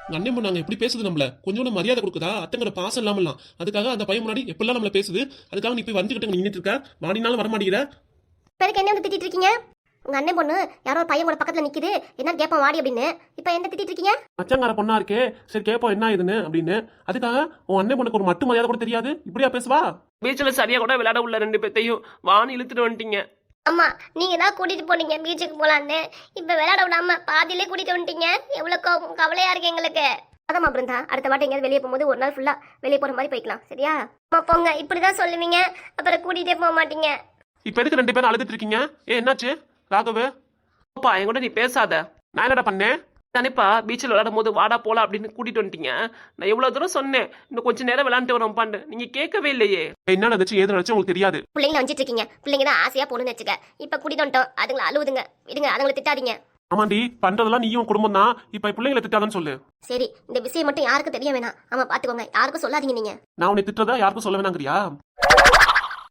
உங்க அண்ணன் பொண்ணு நாங்க எப்படி பேசுது நம்மள கொஞ்சம் மரியாதை கொடுக்குதா அத்தங்கிற பாசம் இல்லாமலாம் அதுக்காக அந்த பையன் முன்னாடி எப்பெல்லாம் நம்மள பேசுது அதுக்காக நீ போய் வந்துகிட்டு நின்றுட்டு இருக்க வாடினாலும் வர மாட்டேங்கிற. இப்போதைக்கு என்ன வந்து திட்டிட்டு இருக்கீங்க? உங்க அண்ணன் பொண்ணு யாரோ ஒரு பையன் கூட பக்கத்துல நிக்குது என்ன கேட்போம் வாடி அப்படின்னு இப்போ என்ன திட்டிட்டு இருக்கீங்க? மச்சங்கார பொண்ணா இருக்கே சரி கேட்போம் என்ன இதுன்னு அப்படின்னு அதுக்காக உன் அண்ணன் பொண்ணுக்கு ஒரு மட்டு மரியாதை கூட தெரியாது இப்படியா பேசுவா? பீச்சில் சரியா கூட விளையாட உள்ள 2 பேத்தையும் வான்னு இழுத்துட்டு வந்துட்டீங்க. அம்மா நீங்க தான் கூட்டிட்டு போனீங்க பீச்சுக்கு போலான்னு, இப்ப விளையாட விடாம பாதியிலே கூட்டிட்டு வந்துட்டீங்க. எவ்வளவு கவலையா இருக்கு எங்களுக்கு. அதாம்மா பிருந்தா, அடுத்த வாட்டி எங்கேயாவது வெளியே போகும்போது ஒரு நாள் ஃபுல்லா வெளியே போற மாதிரி போய்க்கலாம் சரியா? அம்மா போங்க, இப்படிதான் சொல்லுவீங்க அப்புறம் கூட்டிகிட்டே போக மாட்டீங்க. இப்ப எதுக்கு 2 பேரும் அழுதுட்டு இருக்கீங்க? என்னாச்சு ராகவ்? அப்பா என் கூட நீ பேசாத. நான் என்னடா பண்ணேன்? தானேப்பா பீச்சில் விளையாடும் போது வாடா போலாம் அப்படின்னு கூட்டிட்டு வந்துட்டீங்க. நான் எவ்வளவு தூரம் சொன்னேன் இன்னும் கொஞ்ச நேரம் விளையாண்டு வரோம்ப்பான்னு, நீங்க கேட்கவே இல்லையே. என்ன நடந்துச்சு ஏது நடந்துச்சு உங்களுக்கு தெரியாது. பிள்ளைங்களை வந்துட்டு இருக்கீங்க, பிள்ளைங்க தான் ஆசையா போகணும்னு வச்சுக்க. இப்ப கூட்டிட்டு வந்துட்டோம் அதுங்களை அழுவுதுங்க, விடுங்க அதுங்களை திட்டாதீங்க. ஆமாண்டி பண்றதெல்லாம் நீயும் குடும்பம் தான், இப்ப பிள்ளைங்களை திட்டாதான்னு சொல்லு. சரி இந்த விஷயம் மட்டும் யாருக்கு தெரிய வேணாம். ஆமா பாத்துக்கோங்க, யாருக்கும் சொல்லாதீங்க. நீங்க நான் உன்னை திட்டுறதா யாருக்கும் சொல்ல வேணாங்கிறியா?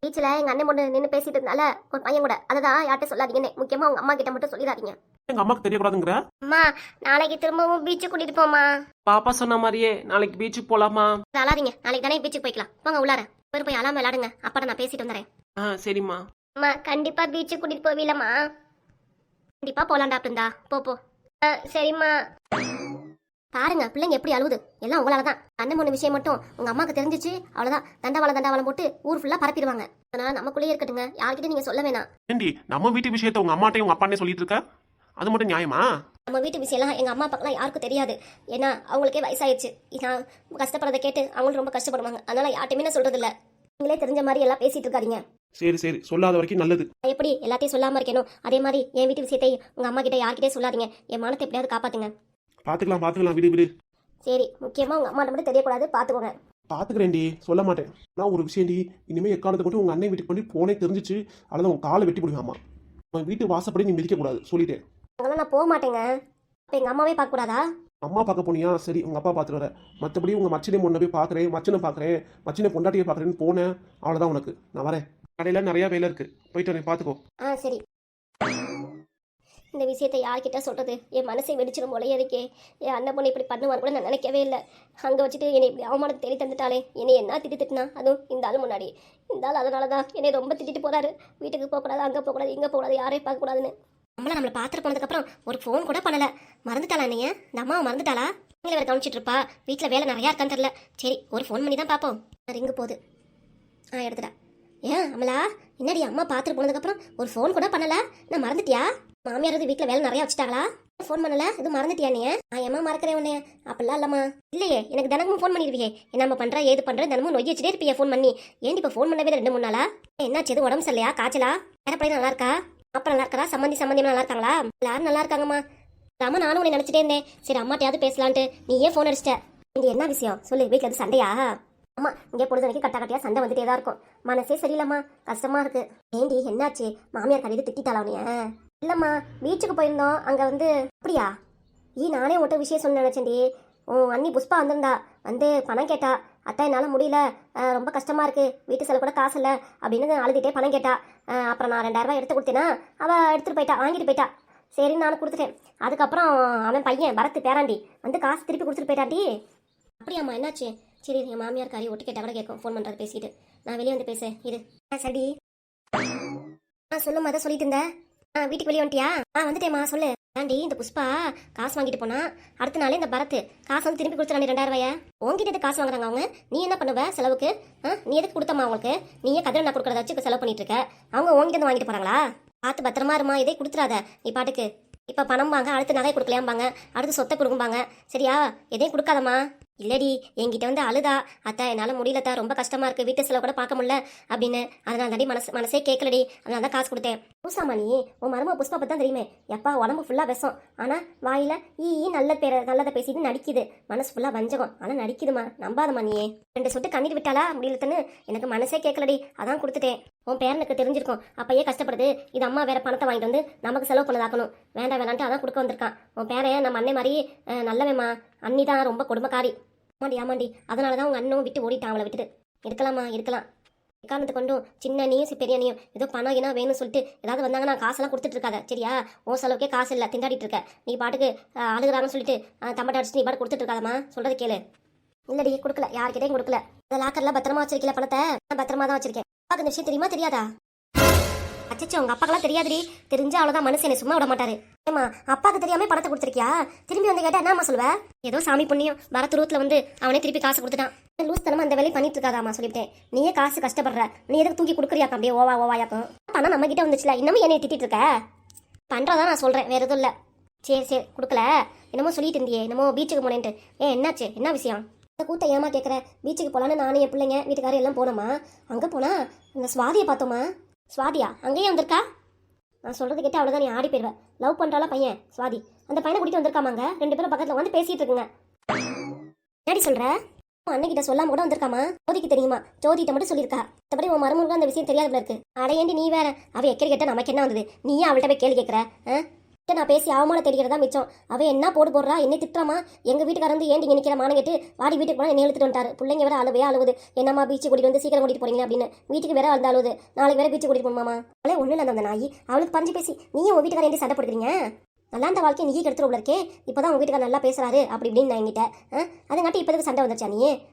பீச்சில் எங்க அண்ணன் பொண்ணு நின்று பேசிட்டு இருந்தால ஒரு பையன் கூட, அததான் யார்கிட்ட சொல்லாதீங்கன்னு, முக்கியமா உங்க அம்மா கிட்ட மட்டும் சொல்லிடாதீங்க. எங்க அம்மாக்கு தெரியக்கூடாதுங்கிற? அம்மா நாளைக்கு திரும்பவும் பீச்சு கூட்டிட்டு போமா. பாப்பா சொன்ன மாதிரியே நாளைக்கு பீச்சுக்கு போலாமா? அழாதீங்க, நாளைக்கு தானே பீச்சுக்கு போய்க்கலாம். போங்க உள்ளார போய் அழாம விளாடுங்க, அப்பட நான் பேசிட்டு வந்துறேன். சரிம்மா. அம்மா கண்டிப்பா பீச்சு கூட்டிட்டு போவீலம்மா? கண்டிப்பா போலாண்டா இருந்தா போ. சரிம்மா. பாருங்க பிள்ளைங்க எப்படி அழுவுது, எல்லாம் உங்களாலதான். அண்ணன் பொண்ணு விஷயம் மட்டும் உங்க அம்மாக்கு தெரிஞ்சிச்சு அவ்வளவுதான், தண்டவாளம் போட்டு ஊர் ஃபுல்லா பரப்பிடுவாங்க. அதனால நமக்குள்ளேயே இருக்கட்டுங்க, யார்கிட்ட நீங்க சொல்ல வேணாம். ஏண்டி நம்ம வீட்டு விஷயத்த உங்க அம்மாட்டையும் உங்க அப்பானே சொல்லிட்டு இருக்க? அது மட்டும் நியாயமா? நம்ம வீட்டு விஷயம்லாம் எங்க அம்மா அப்பாக்கெல்லாம் யாருக்கும் தெரியாது. ஏன்னா அவங்களுக்கே வயசாயிடுச்சு. நான் கஷ்டப்படுறதை கேட்டு அவங்களும் ரொம்ப கஷ்டப்படுவாங்க. அதனால யார்ட்டையுமே நான் சொல்றது இல்ல. நீங்களே தெரிஞ்ச மாதிரி எல்லாம் பேசிட்டு இருக்காதீங்க. சரி சொல்லாத வரைக்கும் நல்லது. எப்படி எல்லாத்தையும் சொல்லாம இருக்கணும், அதே மாதிரி என் வீட்டு விஷயத்தை உங்க அம்மா கிட்ட யார்கிட்டே சொல்லாதீங்க. என் மானத்தை எப்படியாவது காப்பாத்துங்க. பாத்துக்கலாம் விடு. சரி முக்கியமா உங்க அம்மா மட்டும் தெரியக்கூடாது, பாத்துக்கோங்க. பாத்துக்கிறேன்டி, சொல்ல மாட்டேன். நான் ஒரு விஷயம்டி, இனிமே எக்காலத்தை கொண்டு உங்க அண்ணன் வீட்டுக்கு பண்ணி போனே தெரிஞ்சிச்சு அவ்வளவுதான் உன் காலை வெட்டி போடுவாமா. உன் வீட்டு வாசப்படி நீ மிதிக்க கூடாது சொல்லிட்டேன். அங்கெல்லாம் நான் போக மாட்டேங்க. அப்ப எங்க அம்மாவே பார்க்க கூடாதா? அம்மா பார்க்க போனியா? சரி உங்க அப்பா பார்த்துட்டு வர. மற்றபடி உங்க மச்சினை பொண்ணை போய் பார்க்குறேன், மச்சினை பொண்டாட்டியை பார்க்குறேன்னு போனேன் அவ்வளோதான். உனக்கு நான் வரேன், கடையில் நிறையா வேலை இருக்கு, போயிட்டு வரேன் பார்த்துக்கோ. சரி. இந்த விஷயத்தை யார்கிட்ட சொல்றது? என் மனசை வெடிச்சிடும் போலயே இருக்கே. என் அண்ணன் பொண்ணு இப்படி பண்ணுவான்னு கூட நான் நினைக்கவே இல்லை. அங்கே வச்சுட்டு என்னை இப்படி அவமானத்தை தேடி தந்துட்டாலே. என்னை என்ன திட்டினா அதுவும் இந்த ஆள் முன்னாடி. இந்த ஆள் அதனால தான் என்னை ரொம்ப திட்டிட்டு போறாரு. வீட்டுக்கு போகக்கூடாது, அங்கே போகக்கூடாது, இங்கே போகக்கூடாது, யாரையும் பார்க்கக்கூடாதுன்னு. நம்மளை பார்த்துட்டு போனதுக்கப்புறம் ஒரு ஃபோன் கூட பண்ணலை. மறந்துட்டாளா நீங்க? இந்த அம்மாவை மறந்துட்டாளா? நீங்களே வேறு கவனிச்சிட்டு இருப்பா, வீட்டில் வேலை நிறையா இருக்கான்னு தெரியல. சரி ஒரு ஃபோன் பண்ணி தான் பார்ப்போம். ரிங்கு போகுது. எடுத்துட்டா. ஏன் அமலா என்னடி அம்மா பார்த்துட்டு போனதுக்கப்புறம் ஒரு ஃபோன் கூட பண்ணல? நான் மறந்துட்டியா? மாமியார் வீட்டில் வேலை நிறையா வச்சுட்டாங்களா? ஃபோன் பண்ணல, இது மறந்துட்டியா நீ? ஏமா மறக்கிறேன் உன்னைய? அப்படிலாம் இல்லம்மா. இல்லையே, எனக்கு தினமும் ஃபோன் பண்ணிடுவியே. என்ன பண்ற ஏது பண்ற தினமும் நொய்ய வச்சுட்டே இருப்பிய ஃபோன் பண்ணி. ஏன் இப்போ ஃபோன் பண்ணவே 2-3 நாளா? என்னாச்சு, எது உடம்பு சரியில்லையா? காய்ச்சலா? வேற பையன் நல்லா இருக்கா? அப்பா நல்லா இருக்கா? சம்மந்தி நல்லா இருக்காங்களா? எல்லாரும் நல்லா இருக்காங்கம்மா. அம்மா நானும் உன்னை நினைச்சிட்டே இருந்தேன். சரி அம்மாட்டையாவது பேசலான்ட்டு நீ ஏன் ஃபோன் அடிச்சிட்ட? இது என்ன விஷயம் சொல்லு. வீட்டில் எது சண்டையா? அம்மா இங்கே பொழுதுனைக்கு கட்டாக்கட்டியா சண்டை வந்துட்டே தான் இருக்கும். மனசே சரியில்லம்மா, கஷ்டமா இருக்கு. ஏண்டி என்னாச்சு? மாமியார் கடையில் திட்டாளா உனைய? இல்லம்மா பீச்சுக்கு போயிருந்தோம், அங்க வந்து. அப்படியா? நானே உன்கிட்ட விஷயம் சொல்ல நினைச்சேன்டி. உன் அண்ணி புஷ்பா வந்திருந்தா, வந்து பணம் கேட்டா. அத்தா என்னால் முடியல, ரொம்ப கஷ்டமா இருக்கு, வீட்டு செலவு கூட காசு இல்லை அப்படின்னு அழுதுகிட்டே பணம் கேட்டா. அப்புறம் நான் 2000 ரூபாய் எடுத்து கொடுத்தேன்னா அவள் எடுத்துட்டு போயிட்டா, வாங்கிட்டு போயிட்டா. சரின்னு நானும் கொடுத்துட்டேன். அதுக்கப்புறம் அவன் பையன் பரத்து பேராண்டி வந்து காசு திருப்பி கொடுத்துட்டு போயிட்டாண்டி. அப்படியாம்மா என்னாச்சு? சரி என் மாமியார் காரி ஒட்டு கேட்டால் கூட கேட்கும் ஃபோன் பண்ணுறது பேசிட்டு. நான் வெளியே வந்து பேச இது. சரி சொல்லுமா, அதை சொல்லிட்டு இருந்தேன். வீட்டுக்கு வெளியே வந்துட்டியா? வந்துட்டேம்மா சொல்லு. ஆண்டி இந்த புஷ்பா காசு வாங்கிட்டு போனா, அடுத்த நாளே இந்த பரத்து காசு வந்து திருப்பி கொடுத்துறாண்டி 2000 ரூபாய. உங்ககிட்ட காசு வாங்குறாங்க அவங்க, நீ என்ன பண்ணுவ செலவுக்கு? நீ எதுக்கு கொடுத்தம்மா அவங்களுக்கு? நீயே கதிர நான் கொடுக்கறத வச்சு செலவு பண்ணிட்டு இருக்க. அவங்க உங்ககிட்ட இருந்து வாங்கிட்டு போறாங்களா? பார்த்து பத்திரமா இருமா, இதே கொடுத்துறாத நீ பாட்டுக்கு. இப்போ பணம் வாங்க, அடுத்து நகை கொடுக்கலையாம்பாங்க, அடுத்து சொத்தை கொடுக்கும்பாங்க. சரியா? எதையும் கொடுக்காதம்மா. இல்லடி என்கிட்ட வந்து அழுதா, அத்தா என்னால் முடியலத்தா, ரொம்ப கஷ்டமா இருக்கு, வீட்டு செலவு கூட பார்க்க முடியல அப்படின்னு. அதனால தாண்டி மனசே கேட்கலடி, அதனால தான் காசு கொடுத்தேன். பூசாமா நீ உன் மருமக புஷ்பா பற்றி தான் தெரியுமே. எப்பா உடம்பு ஃபுல்லாக விஷம், ஆனால் வாயில நல்லதை பேசிட்டு நடிக்குது. மனசு ஃபுல்லாக வஞ்சகம், ஆனால் நடிக்குதுமா, நம்பாதம்மா நீ. 2 சொட்டு கண்ணீர் விட்டாலா முடியலத்துன்னு எனக்கு மனசே கேட்கலடி, அதான் கொடுத்துட்டேன். உன் பேரனுக்கு தெரிஞ்சிருக்கும், அப்பயே கஷ்டப்படுது, இது அம்மா வேற பணத்தை வாங்கிட்டு வந்து நமக்கு செலவு பண்ணதாக்கணும், வேண்டான்ட்டு அதான் கொடுக்க வந்திருக்கான். உன் பேரையன் நம்ம அண்ணன் மாதிரி நல்லவேம்மா, அண்ணி தான் ரொம்ப கொடுமைக்காரி. ஆமாண்டி அதனால தான் உங்கள் அண்ணனும் விட்டு ஓடிட்டான். அவளை விட்டுட்டு இருக்கலாம். காரணத்தை கொண்டும் சின்ன நீயும் பெரிய நீயும் ஏதோ பணம் ஏன்னா வேணும்னு சொல்லிட்டு ஏதாவது வந்தாங்க நான் காசெல்லாம் கொடுத்துட்டு இருக்காத சரியா? உன் செலவுக்கே காசு இல்லை திண்டாடிட்டு இருக்க நீ பாட்டுக்கு அழுகுறாங்கன்னு சொல்லிட்டு தம்பட்ட அடிச்சு நீ பாட்டு கொடுத்துட்டு இருக்காதம்மா. சொல்றது கேளு. இல்லடி கொடுக்கல, யார்கிட்டையும் கொடுக்கல. இந்த லாக்கர்லாம் பத்திரமா வச்சிருக்கல பணத்தை? நான் பத்திரமா தான் வச்சிருக்கேன். அந்த விஷயம் தெரியுமா தெரியாதா? அச்சச்சோ உங்க அப்பாக்கெல்லாம் தெரியாதுடி. தெரிஞ்சா அவ்வளோதான் மனுஷனை சும்மா விட மாட்டாரு. ஏமா அப்பாவுக்கு தெரியாம பணத்தை கொடுத்துருக்கியா? திரும்பி வந்து கேட்டா என்னம்மா சொல்லுவ? ஏதோ சாமி புண்ணியம் வர துருவத்துல வந்து அவனே திருப்பி காசு கொடுத்துட்டான். லூஸ் தனமா அந்த வேலையை பண்ணிட்டு இருக்காதாமா சொல்லிட்டேன். நீயே காசு கஷ்டப்படுற, நீ எதுக்கு தூக்கி கொடுக்குறியாக்கா அப்படியே ஓவாயாக்கும்? பணம் நம்ம கிட்ட வந்துச்சுல, இன்னமும் என்னைய திட்டிட்டு இருக்க? பண்றதா நான் சொல்றேன், வேற எதுவும் இல்ல. சரி கொடுக்கல. என்னமோ சொல்லிட்டு இருந்தியே, என்னமோ பீச்சுக்கு போனேன்ட்டு. என்னாச்சு, என்ன விஷயம்? இந்த கூட்ட ஏமா கேட்குற? பீச்சுக்கு போலான்னு நானும் என் பிள்ளைங்க வீட்டுக்காரர் எல்லாம் போனோமா. அங்கே போனா இந்த சுவாதியை பார்த்தோமா. சுவாதியா அங்கேயே வந்திருக்கா? நான் சொல்றது கேட்டு அவ்வளோதான், நீ ஆடி போயிடுவேன். லவ் பண்ணுறால பையன் சுவாதி, அந்த பையனை கூட்டிட்டு வந்திருக்காமாங்க. 2 பேரும் பக்கத்தில் வந்து பேசிட்டு இருக்குங்க. என்னடி சொல்ற? அன்னைக்கிட்ட சொல்லாம கூட வந்திருக்காமா. ஜோதிக்கு தெரியுமா? ஜோதிட்ட மட்டும் சொல்லியிருக்கா. மற்றபடி உன் மருமகளுக்கு அந்த விஷயம் தெரியாதுல இருக்கு. அடையேண்டி நீ வேற. அவ எக்கடி கேட்ட நமக்கு என்ன வந்தது? நீயே அவள்கிட்ட போய் கேள்வி கேட்குற? நான் பேசி அவமான தெரிகிறதா மிச்சம். அவ என்ன போடுறா, என்ன திட்டுறாமா. எங்க வீட்டுக்கார வந்து ஏன் நீங்க நிக்கிற மானம் கேட்டு வாடி வீட்டுக்கு போனா என்ன இழுத்துட்டு வந்துட்டாரு. பிள்ளைங்க வேற அழுவுது. என்னம்மா பீச்சு கூட்டிட்டு வந்து சீக்கிரம் கூட்டிட்டு போறீங்க அப்படின்னு. வீட்டுக்கு வேற அழுது நாளைக்கு வேற பீச்சு கூட்டிட்டு போகணுமாமா. அவளே ஒண்ணு இல்லை அந்த நாய். அவளுக்கு பஞ்சு பேசி நீயும் உங்க வீட்டுக்கார சண்டை போடுறீங்க. நல்லா அந்த வாழ்க்கையை நீ கெடுத்துட்டு உள்ள இருக்கே. இப்போதான் உங்க வீட்டுக்கார நல்லா பேசுறாரு அப்படி இப்படின்னு நான் என்கிட்ட. அதனாட்டி இப்போதுக்கு சண்டை வந்துருச்சா?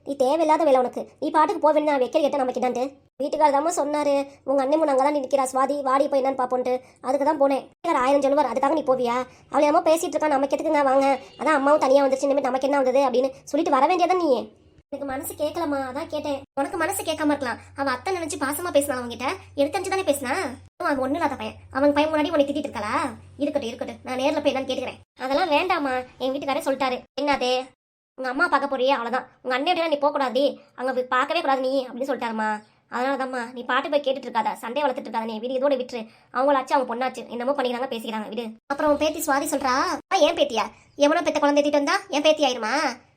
நீ தேவையில்லாத வேலை உனக்கு. நீ பாட்டுக்கு போவேன்னு நான் வைக்கிற கேட்ட நமக்கு என்னன்ட்டு வீட்டுக்கார தான் சொன்னாரு. உங்க அண்ணன் முன் அங்கதான் நிற்கிறா சுவாதி, வாடி போய் என்னன்னு பாப்போன்ட்டு. அதுக்கு தான் போனேன். 1000 சொல்லுவார், அதுக்காக நீ போவியா? அவளை அம்மா பேசிட்டு இருக்கா, நமக்கு எதுக்குங்க வாங்க, அதான் அம்மாவும் தனியா வந்துருச்சு, இனிமேல் நமக்கு என்ன வந்தது அப்படின்னு சொல்லிட்டு வர வேண்டியதான் நீ. எனக்கு மனசு கேட்கலாமா, அதான் கேட்டேன். உனக்கு மனசு கேட்காம இருக்கலாம். அவன் அத்தை நினைச்சு பாசமா பேசினா, அவங்ககிட்ட எடுத்தஞ்சு தானே பேசினா. அவன் ஒண்ணு இல்லாத பையன். அவன் பையன் முன்னாடி உனக்கு திட்டிட்டு இருக்காளா? இருக்கட்டும், நான் நேரில் போய் என்னன்னு கேட்கிறேன். அதெல்லாம் வேண்டாமா, என் வீட்டுக்காரே சொல்லிட்டாரு. என்னது உங்க அம்மா பார்க்க போறியே அவ்வளவுதான். உங்க அண்ணன் நீ போக கூடாது, அங்க பார்க்கவே கூடாது நீ அப்படின்னு சொல்லிட்டாருமா. அதனாலதாம்மா நீ பாட்டு போய் கேட்டுட்டு இருக்காத, சண்டை வளர்த்துட்டு இருக்காத. நீ வீடு இதோட விட்டுரு. அவங்களாச்சு அவங்க பொண்ணாச்சு, என்னமோ பண்ணிக்கிறாங்க பேசிக்கிறாங்க விடு. அப்புறம் உன் பேத்தி சுவாதி சொல்றா, ஏன் பேத்தியா? எவனோ பெத்த குழந்தை திட்டு வந்தா என் பேத்தி ஆயிருமா?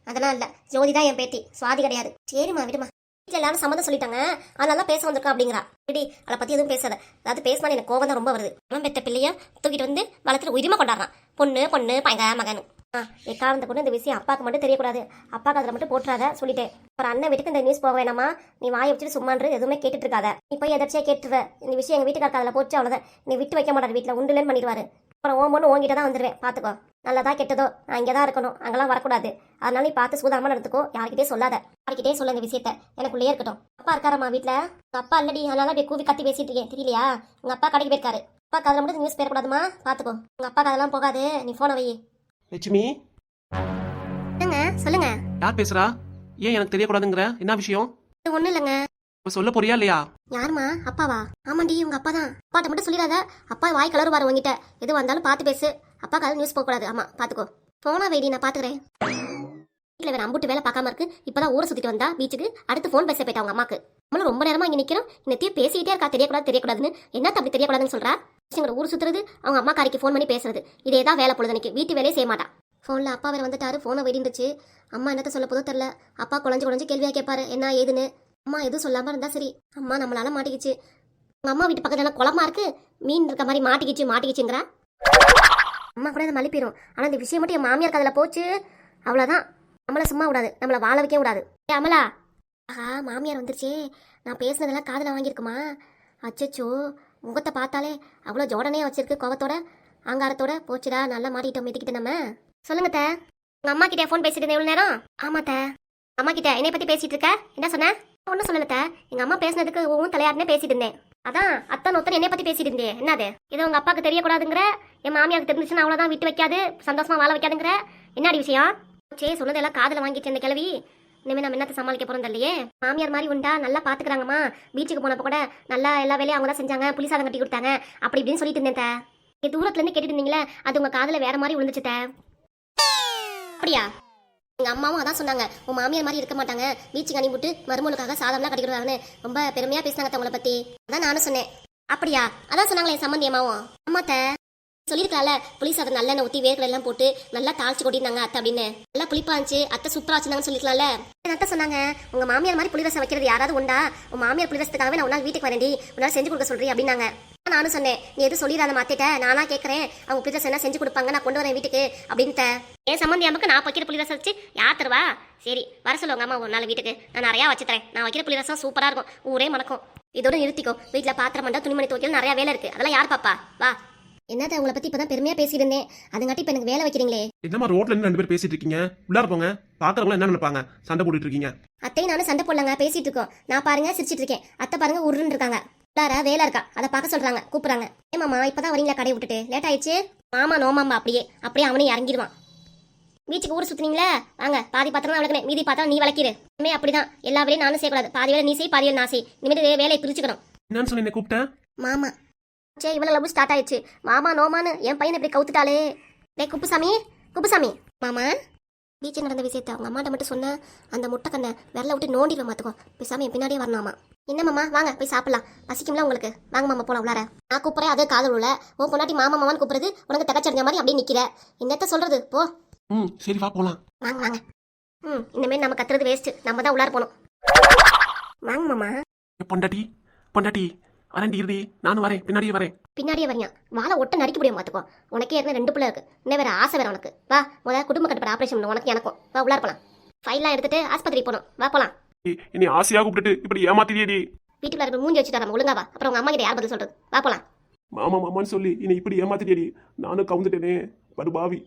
அதெல்லாம் இல்ல, ஜோதி தான் என் பேத்தி, சுவாதி கிடையாது. சரிம்மா விடுமா. வீட்டில் எல்லாரும் சம்மதம் சொல்லிட்டாங்க, அதனால பேச வந்திருக்கா அப்படிங்கிறா. விடி, அதை பத்தி எதுவும் பேசாத. அதாவது பேசினா எனக்கு கோவம் தான் ரொம்ப வருது. அவன் பெத்த பிள்ளைய தூக்கிட்டு வந்து வளர்த்துட்டு உரிமை கொண்டாடுறான். பொண்ணு பையங்க மகனு. எக்காரணத்தை கூட இந்த விஷயம் அப்பாவுக்கு மட்டும் தெரியக்கூடாது. அப்பாவுக்கு அதில் மட்டும் போட்டுறாத சொல்லிட்டேன். அப்புறம் அண்ணன் வீட்டுக்கு இந்த நியூஸ் போக வேணாமா. நீ வாயை வச்சுட்டு சும்மான்று எதுவுமே கேட்டுட்டு இருக்காத. நீ போய் எதாச்சியா கேட்டுருவ. இந்த விஷயம் எங்கள் வீட்டுக்காரருக்கு அதில் போச்சு அவ்வளோதான். நீ விட்டு வைக்க மாட்டாரு, வீட்டில் உண்டுலன்னு பண்ணிடுவாரு. அப்புறம் ஓம் பொண்ணு உங்ககிட்ட தான் வந்துடுவேன் பார்த்துக்கோ. நல்லதா கெட்டதோ நான் இங்கே தான் இருக்கணும், அங்கெல்லாம் வரக்கூடாது. அதனால நீ பார்த்து சூதாமல் நடத்துக்கோ. யார்கிட்டே சொல்லாத, யார்கிட்டே சொல்ல இந்த விஷயத்த. எனக்குள்ளேயே இருக்கட்டும். அப்பா இருக்காரம்மா வீட்டில்? உங்கள் அப்பா இல்லடி, அதனால அப்படியே கூவி கத்தி பேசிட்டு இருக்கேன் தெரியலையா? உங்கள் அப்பா கடைக்கு போயிருக்காரு. அப்பா அதில் மட்டும் நியூஸ் பேரக்கூடாதுமா, பார்த்துக்கோ. உங்கள் அப்பா அதெல்லாம் போகாது, நீ ஃபோனை வை. லட்சுமி சொல்லுங்க. யார் பேசுறா? ஏன் எனக்கு தெரியக்கூடாதுங்கிற? என்ன விஷயம்? இது ஒன்றும் இல்லைங்க. இப்ப சொல்ல போறியா இல்லையா? யாருமா? அப்பாவா? ஆமாண்டி உங்க அப்பா தான். அப்பாட்ட மட்டும் சொல்லிடாத. அப்பா வாய் கலருவாரு உங்ககிட்ட. எது வந்தாலும் பார்த்து பேசு. அப்பாக்கு அது நியூஸ் போகக்கூடாது. ஆமா பார்த்துக்கோ. போனா வெயிடி, நான் பாத்துக்கிறேன். வீட்டில் வேற அம்புட்டு வேலை பார்க்காம இருக்கு. இப்பதான் ஊரை சுத்திட்டு வந்தா பீச்சுக்கு. அடுத்து ஃபோன் பேச போயிட்டா அவங்க அம்மாக்கு. நம்மளும் ரொம்ப நேரமா இங்க நிக்கிறோம். இன்னத்தையும் பேசிக்கிட்டே இருக்கா. தெரியக்கூடாதுன்னு என்னத்த அப்படி தெரியக்கூடாதுன்னு சொல்றா? ஊர் சுத்துறது, அவங்க அம்மா காரிக்கு ஃபோன் பண்ணி பேசுறது, இதே தான் வேலை பொழுதுனைக்கு. வீட்டு வேலையே செய்ய மாட்டா. ஃபோனில் அப்பா வேறு வந்துட்டாரு. ஃபோனை வெடிந்துச்சு. அம்மா என்னத்த சொல்ல போதோ தெரில. அப்பா குழஞ்சு கேள்வியாக கேட்பாரு, என்ன ஏதுன்னு. அம்மா எதுவும் சொல்லாமல் இருந்தா சரி. அம்மா நம்மளால மாட்டிக்கிச்சு. உங்கள் அம்மா வீட்டு பக்கத்துல குளமா இருக்கு, மீன் இருக்க மாதிரி மாட்டிக்கிச்சுங்கிறா. அம்மா கூட அதை மலிப்பிடும். ஆனால் இந்த விஷயம் மட்டும் என் மாமியாருக்கு அதில் போச்சு, அவ்வளோதான். நம்மளை சும்மா விடாது, நம்மளை வாழ வைக்க விடாது. ஏ அமலா, ஆஹா மாமியார் வந்துருச்சே. நான் பேசுனதெல்லாம் காதில் வாங்கியிருக்குமா? அச்சச்சோ, முகத்தை பார்த்தாலே அவ்வளோ ஜோடனையாக வச்சிருக்கு, கோவத்தோட அங்காரத்தோட. போச்சுடா, நல்லா மாட்டிக்கிட்டோம் மிதிக்கிட்டு நம்ம. சொல்லுங்க த. உங்க அம்மா கிட்ட ஃபோன் பேசிட்டு இருந்தேன் எவ்வளவு நேரம்? ஆமா த. அம்மா கிட்ட என்னை பத்தி பேசிட்டு இருக்க? என்ன சொன்ன? ஒன்னும் சொல்லல த. எங்க அம்மா பேசினதுக்கு ஒவ்வொரு தலையாருன்னே பேசிட்டு இருந்தேன். அதான் அத்தன் ஒத்தன் என்னை பத்தி பேசிட்டு இருந்தேன். என்னது இது? உங்க அப்பாவுக்கு தெரியக்கூடாதுங்கிற, என் மாமியாருக்கு தெரிஞ்சிச்சுன்னா அவ்வளவுதான், விட்டு வைக்காது, சந்தோஷமா வாழ வைக்காதுங்கிற. என்னடி விஷயம்? சரி சொன்னதெல்லாம் காதுல வாங்கிட்டு இந்த கிழவி. இனிமே நம்ம என்னத்தை சமாளிக்க போறோம் இல்லையே. மாமியார் மாதிரி உண்டா, நல்லா பாத்துக்கிறாங்கம்மா. பீச்சுக்கு போனப்ப கூட நல்லா எல்லா வேலையும் அவங்க தான் செஞ்சாங்க, புளி சாதம் கட்டி கொடுத்தாங்க, அப்படி இப்படின்னு சொல்லிட்டு இருந்தேன் த. தூரத்துல இருந்து கேட்டுட்டு இருந்தீங்களே, அது உங்க காதுல வேற மாதிரி விழுந்துச்சு த. அப்படியா? எங்க அம்மாவும் அதான் சொன்னாங்க, உன் மாமியார் மாதிரி இருக்க மாட்டாங்க, பீச்சுக்கு அனுப்பிவிட்டு மருமகளுக்காக சாதம்லாம் கட்டிக்கிறாருன்னு ரொம்ப பெருமையா பேசினாங்க உங்களை பத்தி. அதான் நானும் சொன்னேன். அப்படியா? அதான் சொன்னாங்களே என் சம்பந்தி அம்மாவும். அம்மாத்த சொல்லியிருக்கலாம்ல, புளி சாதம் நல்லெண்ணெய் ஊற்றி வேர்க்கடை எல்லாம் போட்டு நல்லா தாளிச்சு கொட்டிருந்தாங்க அத்தை அப்படின்னு. நல்லா புளிப்பா இருந்துச்சு, அத்தை சூப்பரா வச்சிருந்தாங்கன்னு சொல்லிக்கலாம்ல. அத்தை சொன்னாங்க, உங்க மாமியார் மாதிரி புளி ரசம் வைக்கிறது யாராவது உண்டா? உன் மாமியார் புளி ரசத்துக்காகவே நான் ஒரு நாள் வீட்டுக்கு வரேன்டி, ஒரு நாள் செஞ்சு கொடுக்க சொல்றீ அப்படின்னாங்க. நானும் சொன்னேன், நீ எதுவும் சொல்லிடாத மாத்திட்ட, நானா கேட்கறேன், அவங்க புளி ரசம் என்ன செஞ்சு கொடுப்பாங்க, நான் கொண்டு வரேன் வீட்டுக்கு அப்படின்ட்டு. என் சம்பந்தி அம்மாக்கு நான் வைக்கிற புளி ரசம் வச்சு யார் தருவா? சரி வர சொல்லுவாங்க அம்மா ஒரு நாள் வீட்டுக்கு, நான் நிறையா வச்சு தரேன். நான் வைக்கிற புளி ரசம் சூப்பரா இருக்கும், ஊரே மணக்கும். இதோட நிறுத்திக்கோ. வீட்டில் பாத்திரம் பண்ணா துணிமணி துவைக்கல நிறைய வேலை இருக்கு. அதெல்லாம் யார் பாப்பா? வா. என்னத்த உங்களை பத்தி இப்பதான் பெருமையா பேசிட்டு இருந்தேன். அதுங்காட்டி இப்ப எனக்கு வேலை வைக்கிறீங்களே. என்னம்மா ரோட்ல இருந்து 2 பேர் பேசிட்டு இருக்கீங்க? உள்ளார போங்க. பாக்குறவங்க என்ன நினைப்பாங்க? சண்டை போட்டுட்டு இருக்கீங்க. அத்தையும் நானும் சண்டை போடலங்க, பேசிட்டு இருக்கோம். நான் பாருங்க சிரிச்சிட்டு இருக்கேன், அத்தை பாருங்க உருன்னு இருக்காங்க. உள்ளார வேலை இருக்கா, அதை பார்க்க சொல்றாங்க, கூப்பிடுறாங்க. ஏமாமா இப்பதான் வரீங்களா கடையை விட்டுட்டு? லேட் ஆயிடுச்சு. மாமா நோமாமா அப்படியே அவனே இறங்கிடுவான். பீச்சுக்கு ஊர் சுத்துனீங்களே, வாங்க பாதி பாத்திரம் வளர்க்கணும், மீதி பாத்திரம் நீ வளர்க்கிற. இனிமே அப்படிதான் எல்லா வேலையும் நானும் செய்யக்கூடாது. பாதி வேலை நீ செய், பாதி வேலை நான் செய். இனிமேட்டு வேலையை பிரிச்சுக்கணும். என்னன்னு சொல்லி என்ன கூப்பிட்டேன்? மாமா சே இவ்வளவு லவ் ஸ்டார்ட் ஆயிடுச்சு. மாமா நோமான்னு என் பையனை இப்படி கவுத்துட்டாலே. டே குப்புசாமி மாமா பீச்சில் நடந்த விஷயத்த அவங்க அம்மாட்ட மட்டும் சொன்ன அந்த முட்டை கண்ணை விரல விட்டு நோண்டிடுவேன் பார்த்துக்கோ. பேசாம என் பின்னாடியே வரணுமா? என்ன மாமா வாங்க போய் சாப்பிடலாம், பசிக்கும்ல உங்களுக்கு. வாங்க மாமா போலாம் உள்ளார. நான் கூப்பிட்றேன் அதே காதல் உள்ள உன் பொண்டாட்டி மாமா மாமான்னு கூப்பிடுறது உனக்கு தகச்சறிஞ்ச மாதிரி அப்படியே நிக்கிற. என்னத்த சொல்றது போ. சரி வா போலாம். வாங்க இனிமேல் நம்ம கத்துறது வேஸ்ட், நம்ம தான் உள்ளார போகணும். வாங்க மாமா. பொண்டாட்டி வரேன் இறுதி. நானும் வரேன், பின்னாடியே வரியா? வாழை ஒட்ட நடிக்க முடியும் பார்த்துக்கோ. உனக்கே ஏற்கனவே 2 பிள்ளை இருக்கு, இன்னும் வேற ஆசை வேற உனக்கு. வா முதல்ல குடும்ப கட்டுப்பாடு ஆபரேஷன் பண்ண உனக்கு எனக்கும். வா உள்ளார போலாம். ஃபைல்லாம் எடுத்துட்டு ஆஸ்பத்திரி போகணும். வா போலாம். இனி ஆசையா கூப்பிட்டுட்டு இப்படி ஏமாத்திடியடி. வீட்டுக்குள்ள இருக்க மூஞ்சி வச்சுட்டு நம்ம ஒழுங்கா வா. அப்புறம் உங்க அம்மா கிட்ட யார் பதில் சொல்றது? வா போலாம். மாமான்னு சொல்லி இனி இப்படி ஏமாத்திடியடி. நானும் கவுந்துட்டேனே படுபாவி.